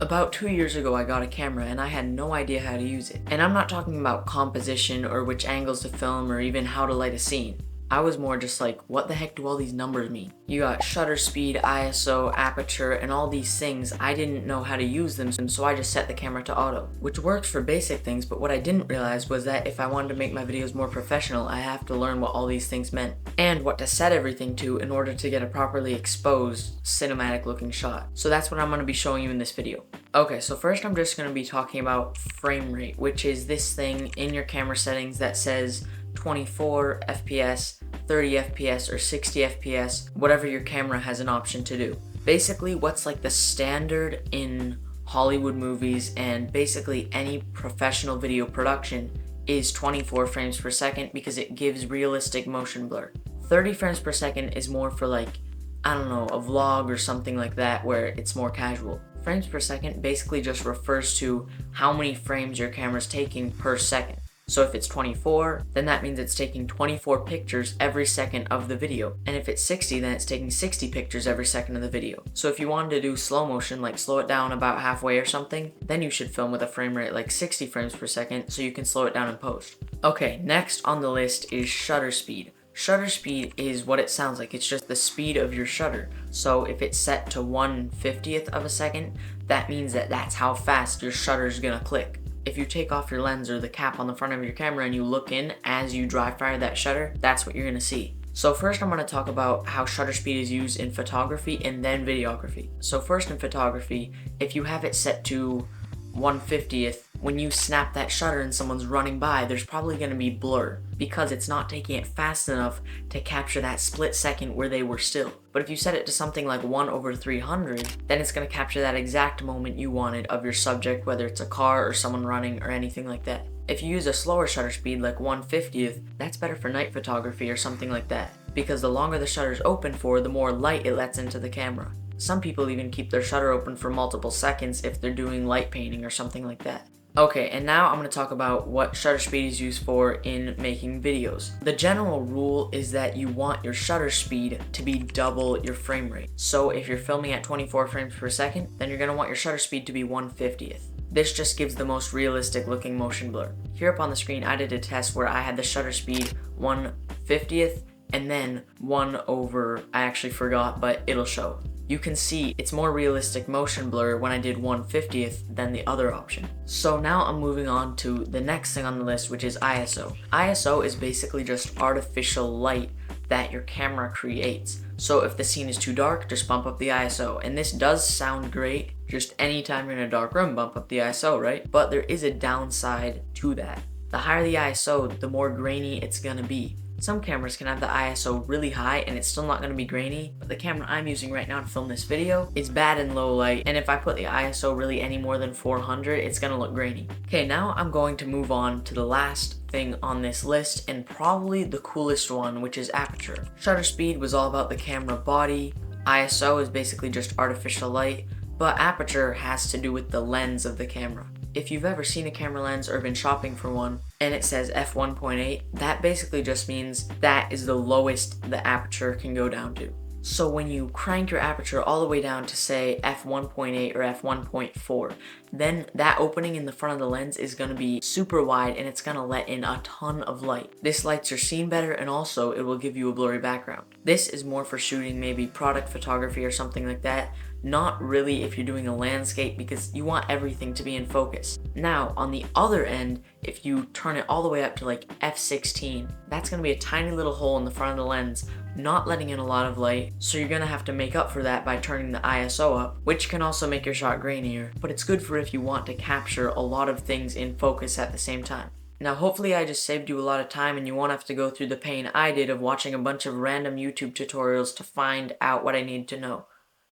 About 2 years ago, I got a camera and I had no idea how to use it. And I'm not talking about composition or which angles to film or even how to light a scene. I was more just like, what the heck do all these numbers mean? You got shutter speed, ISO, aperture, and all these things. I didn't know how to use them, and so I just set the camera to auto, which works for basic things, but what I didn't realize was that if I wanted to make my videos more professional, I have to learn what all these things meant, and what to set everything to in order to get a properly exposed, cinematic looking shot. So that's what I'm going to be showing you in this video. Okay, so first I'm just going to be talking about frame rate, which is this thing in your camera settings that says 24 FPS, 30 FPS, or 60 FPS, whatever your camera has an option to do. Basically, what's like the standard in Hollywood movies and basically any professional video production is 24 frames per second because it gives realistic motion blur. 30 frames per second is more for like, I don't know, a vlog or something like that where it's more casual. Frames per second basically just refers to how many frames your camera's taking per second. So if it's 24, then that means it's taking 24 pictures every second of the video. And if it's 60, then it's taking 60 pictures every second of the video. So if you wanted to do slow motion, like slow it down about halfway or something, then you should film with a frame rate like 60 frames per second so you can slow it down in post. Okay, next on the list is shutter speed. Shutter speed is what it sounds like. It's just the speed of your shutter. So if it's set to 1/50th of a second, that means that that's how fast your shutter is gonna click. If you take off your lens or the cap on the front of your camera and you look in as you dry fire that shutter, that's what you're gonna see. So first I'm going to talk about how shutter speed is used in photography and then videography. So first in photography, if you have it set to 1/50th, when you snap that shutter and someone's running by, there's probably going to be blur because it's not taking it fast enough to capture that split second where they were still. But if you set it to something like 1/300, then it's going to capture that exact moment you wanted of your subject, whether it's a car or someone running or anything like that. If you use a slower shutter speed like 1/50th, that's better for night photography or something like that, because the longer the shutter's open for, the more light it lets into the camera. Some people even keep their shutter open for multiple seconds if they're doing light painting or something like that. Okay, and now I'm going to talk about what shutter speed is used for in making videos. The general rule is that you want your shutter speed to be double your frame rate. So if you're filming at 24 frames per second, then you're going to want your shutter speed to be 1/50th. This just gives the most realistic looking motion blur. Here up on the screen, I did a test where I had the shutter speed 1/50th and then 1 over, I actually forgot, but it'll show. You can see it's more realistic motion blur when I did 1/50th than the other option. So now I'm moving on to the next thing on the list, which is ISO. ISO is basically just artificial light that your camera creates. So if the scene is too dark, just bump up the ISO. And this does sound great, just anytime you're in a dark room, bump up the ISO, right? But there is a downside to that. The higher the ISO, the more grainy it's gonna be. Some cameras can have the ISO really high and it's still not going to be grainy, but the camera I'm using right now to film this video is bad in low light, and if I put the ISO really any more than 400, it's going to look grainy. Okay, now I'm going to move on to the last thing on this list, and probably the coolest one, which is aperture. Shutter speed was all about the camera body, ISO is basically just artificial light, but aperture has to do with the lens of the camera. If you've ever seen a camera lens or been shopping for one and it says f1.8, that basically just means that is the lowest the aperture can go down to. So when you crank your aperture all the way down to say f1.8 or f1.4, then that opening in the front of the lens is going to be super wide and it's going to let in a ton of light. This lights your scene better, and also it will give you a blurry background. This is more for shooting maybe product photography or something like that. Not really if you're doing a landscape, because you want everything to be in focus. Now, on the other end, if you turn it all the way up to like f16, that's going to be a tiny little hole in the front of the lens, not letting in a lot of light, so you're going to have to make up for that by turning the ISO up, which can also make your shot grainier, but it's good for if you want to capture a lot of things in focus at the same time. Now hopefully I just saved you a lot of time and you won't have to go through the pain I did of watching a bunch of random YouTube tutorials to find out what I need to know.